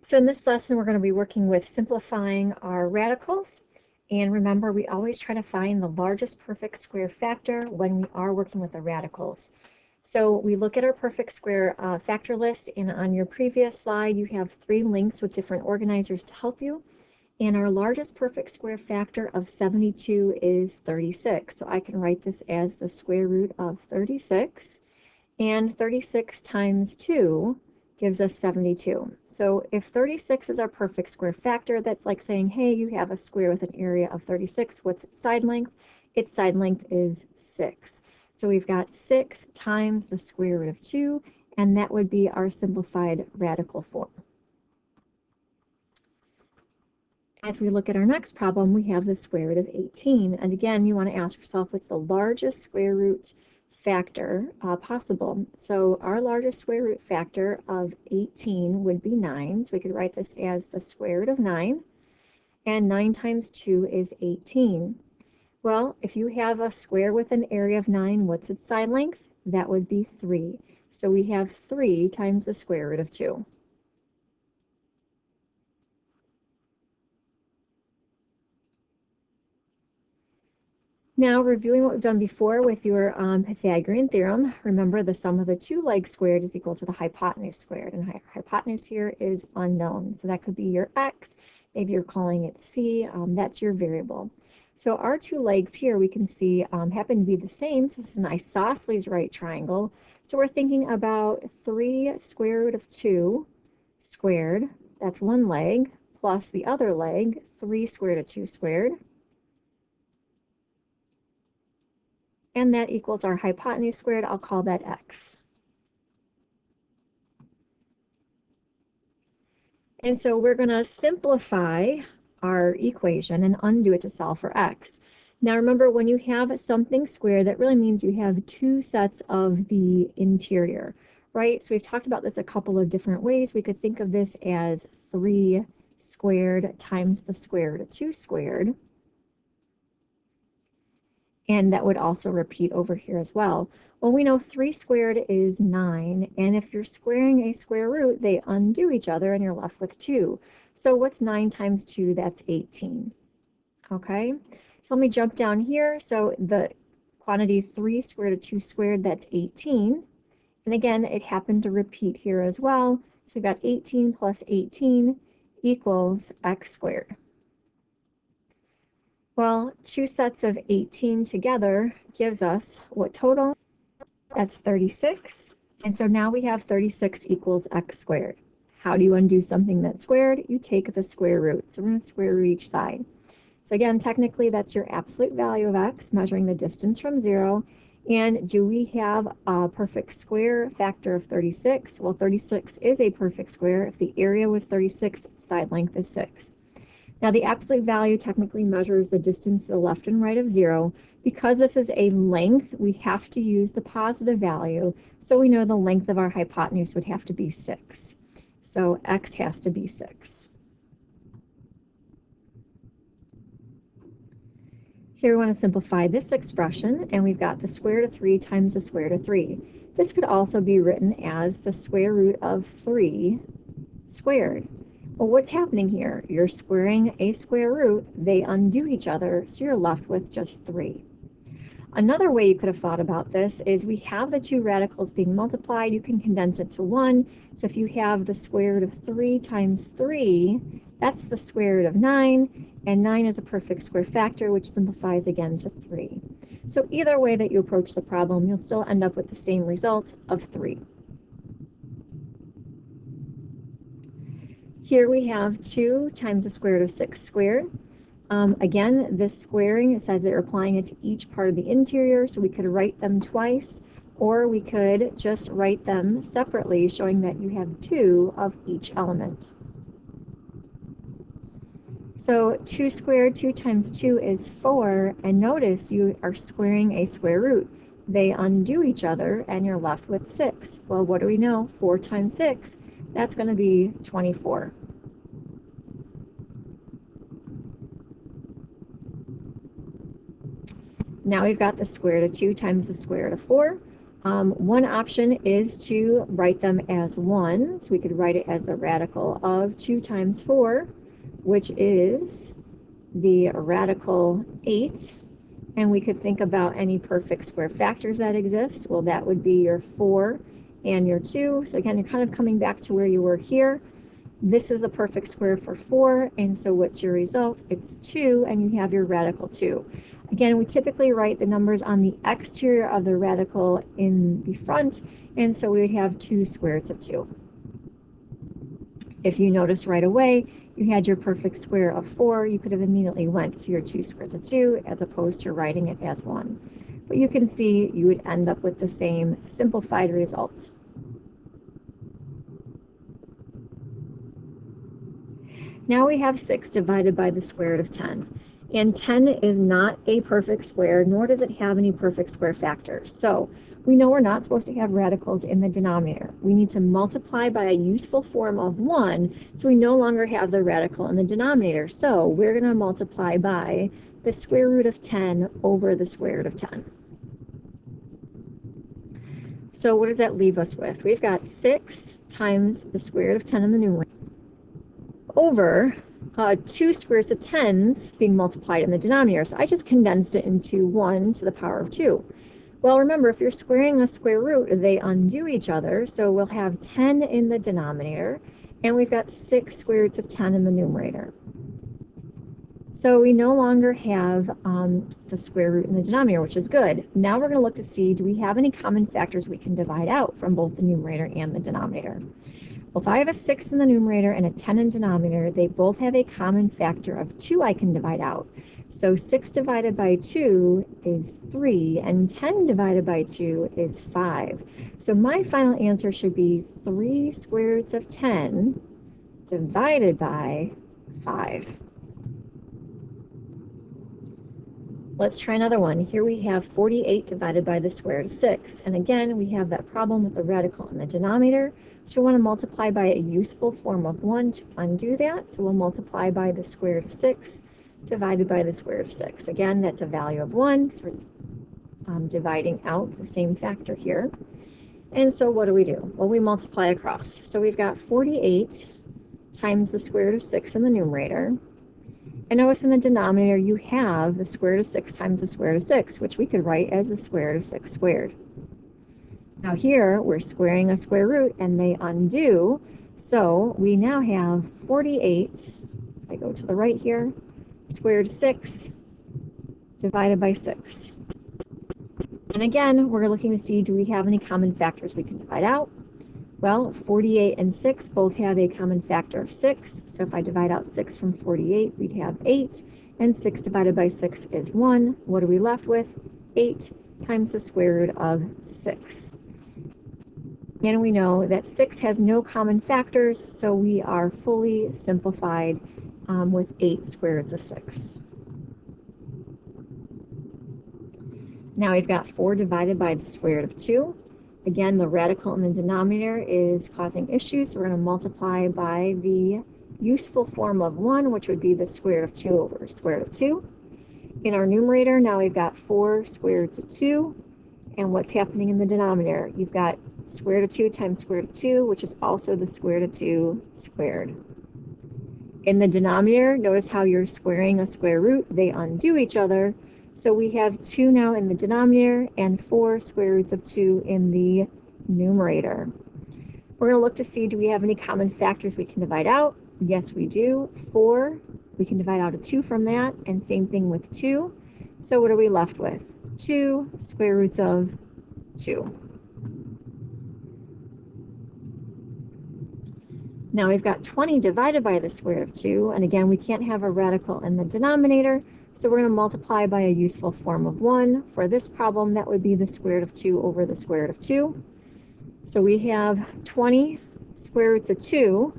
So in this lesson, we're going to be working with simplifying our radicals. And remember, we always try to find the largest perfect square factor when we are working with the radicals. So we look at our perfect square factor list, and on your previous slide, you have 3 links with different organizers to help you. And our largest perfect square factor of 72 is 36. So I can write this as the square root of 36. And 36 times 2 gives us 72. So if 36 is our perfect square factor, that's like saying, hey, you have a square with an area of 36. What's its side length? Its side length is 6. So we've got 6 times the square root of 2, and that would be our simplified radical form. As we look at our next problem, we have the square root of 18. And again, you want to ask yourself, what's the largest square root factor possible? So our largest square root factor of 18 would be 9. So we could write this as the square root of 9. And 9 times 2 is 18. Well, if you have a square with an area of 9, what's its side length? That would be 3. So we have 3 times the square root of 2. Now, reviewing what we've done before with your Pythagorean theorem, remember the sum of the 2 legs squared is equal to the hypotenuse squared, and hypotenuse here is unknown. So that could be your x, maybe you're calling it c, that's your variable. So our 2 legs here we can see happen to be the same, so this is an isosceles right triangle. So we're thinking about 3 square root of 2 squared, that's 1 leg, plus the other leg, 3 square root of 2 squared. And that equals our hypotenuse squared. I'll call that x. And so we're going to simplify our equation and undo it to solve for x. Now remember, when you have something squared, that really means you have 2 sets of the interior, right? So we've talked about this a couple of different ways. We could think of this as 3 squared times the square root of 2 squared. And that would also repeat over here as well. Well, we know 3 squared is 9, and if you're squaring a square root, they undo each other and you're left with 2. So what's 9 times 2? That's 18. Okay, so let me jump down here. So the quantity 3 squared of 2 squared, that's 18. And again, it happened to repeat here as well. So we've got 18 plus 18 equals x squared. Well, 2 sets of 18 together gives us what total? That's 36. And so now we have 36 equals x squared. How do you undo something that's squared? You take the square root. So we're going to square root each side. So again, technically that's your absolute value of x, measuring the distance from 0. And do we have a perfect square factor of 36? Well, 36 is a perfect square. If the area was 36, side length is 6. Now the absolute value technically measures the distance to the left and right of 0. Because this is a length, we have to use the positive value. So we know the length of our hypotenuse would have to be 6. So x has to be 6. Here we want to simplify this expression, and we've got the square root of 3 times the square root of 3. This could also be written as the square root of 3 squared. Well, what's happening here? You're squaring a square root, they undo each other, so you're left with just 3. Another way you could have thought about this is we have the 2 radicals being multiplied, you can condense it to 1. So if you have the square root of 3 times 3, that's the square root of 9, and 9 is a perfect square factor, which simplifies again to 3. So either way that you approach the problem, you'll still end up with the same result of 3. Here we have 2 times the square root of 6 squared. Again, this squaring, it says that you're applying it to each part of the interior, so we could write them twice, or we could just write them separately, showing that you have 2 of each element. So 2 squared, 2 times 2 is 4, and notice you are squaring a square root. They undo each other, and you're left with 6. Well, what do we know? 4 times 6, that's going to be 24. Now we've got the square root of 2 times the square root of 4. One option is to write them as 1. So we could write it as the radical of 2 times 4, which is the radical 8. And we could think about any perfect square factors that exist. Well, that would be your 4 and your 2. So again, you're kind of coming back to where you were here. This is a perfect square for 4, and so what's your result? It's 2, and you have your radical 2. Again, we typically write the numbers on the exterior of the radical in the front, and so we would have 2 square roots of 2. If you notice right away, you had your perfect square of 4, you could have immediately went to your 2 square roots of 2 as opposed to writing it as 1. But you can see you would end up with the same simplified result. Now we have 6 divided by the square root of 10. And 10 is not a perfect square, nor does it have any perfect square factors. So we know we're not supposed to have radicals in the denominator. We need to multiply by a useful form of 1, so we no longer have the radical in the denominator. So we're going to multiply by the square root of 10 over the square root of 10. So what does that leave us with? We've got 6 times the square root of 10 in the numerator over 2 square roots of 10s being multiplied in the denominator. So I just condensed it into 1 to the power of 2. Well, remember, if you're squaring a square root, they undo each other. So we'll have 10 in the denominator, and we've got 6 square roots of 10 in the numerator. So we no longer have the square root in the denominator, which is good. Now we're going to look to see, do we have any common factors we can divide out from both the numerator and the denominator? Well, if I have a 6 in the numerator and a 10 in the denominator, they both have a common factor of 2 I can divide out. So 6 divided by 2 is 3, and 10 divided by 2 is 5. So my final answer should be 3 square roots of 10 divided by 5. Let's try another one. Here we have 48 divided by the square root of 6. And again, we have that problem with the radical in the denominator. So we want to multiply by a useful form of 1 to undo that. So we'll multiply by the square root of 6 divided by the square root of 6. Again, that's a value of 1. So we're dividing out the same factor here. And so what do? Well, we multiply across. So we've got 48 times the square root of 6 in the numerator. And notice in the denominator you have the square root of 6 times the square root of 6, which we could write as the square root of 6 squared. Now here we're squaring a square root and they undo, so we now have 48, if I go to the right here, square root of 6 divided by 6. And again, we're looking to see, do we have any common factors we can divide out? Well, 48 and 6 both have a common factor of 6. So if I divide out 6 from 48, we'd have 8. And 6 divided by 6 is 1. What are we left with? 8 times the square root of 6. And we know that 6 has no common factors, so we are fully simplified with 8 square roots of 6. Now we've got 4 divided by the square root of 2. Again, the radical in the denominator is causing issues, so we're going to multiply by the useful form of 1, which would be the square root of 2 over square root of 2. In our numerator, now we've got 4 square roots of 2, and what's happening in the denominator? You've got square root of 2 times square root of 2, which is also the square root of 2 squared. In the denominator, notice how you're squaring a square root. They undo each other. So we have 2 now in the denominator and 4 square roots of 2 in the numerator. We're going to look to see, do we have any common factors we can divide out? Yes, we do. 4, we can divide out a 2 from that, and same thing with 2. So what are we left with? 2 square roots of 2. Now we've got 20 divided by the square root of 2, and again, we can't have a radical in the denominator, so we're going to multiply by a useful form of 1. For this problem, that would be the square root of 2 over the square root of 2. So we have 20 square roots of 2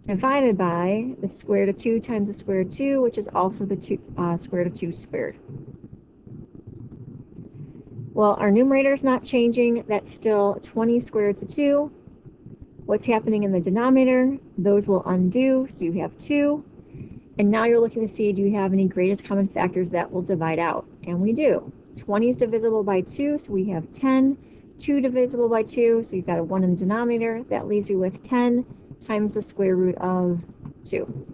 divided by the square root of 2 times the square root of 2, which is also the square root of 2 squared. Well, our numerator is not changing. That's still 20 square roots of 2. What's happening in the denominator? Those will undo, so you have 2. And now you're looking to see, do you have any greatest common factors that will divide out? And we do. 20 is divisible by 2, so we have 10. 2 divisible by 2, so you've got a 1 in the denominator. That leaves you with 10 times the square root of 2.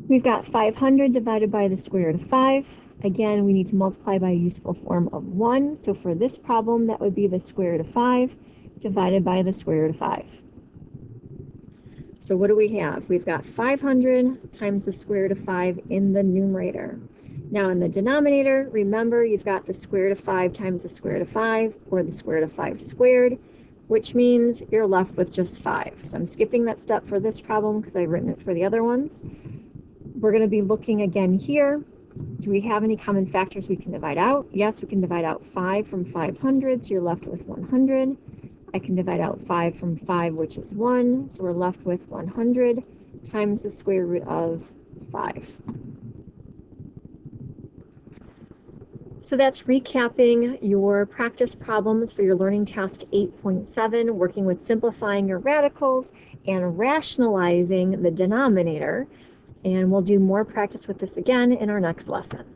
We've got 500 divided by the square root of 5. Again, we need to multiply by a useful form of 1. So for this problem, that would be the square root of 5 divided by the square root of 5. So what do we have? We've got 500 times the square root of 5 in the numerator. Now in the denominator, remember you've got the square root of 5 times the square root of 5, or the square root of 5 squared, which means you're left with just 5. So I'm skipping that step for this problem because I've written it for the other ones. We're going to be looking again here. Do we have any common factors we can divide out? Yes, we can divide out 5 from 500, so you're left with 100. I can divide out 5 from 5, which is 1, so we're left with 100 times the square root of 5. So that's recapping your practice problems for your learning task 8.7, working with simplifying your radicals and rationalizing the denominator. And we'll do more practice with this again in our next lesson.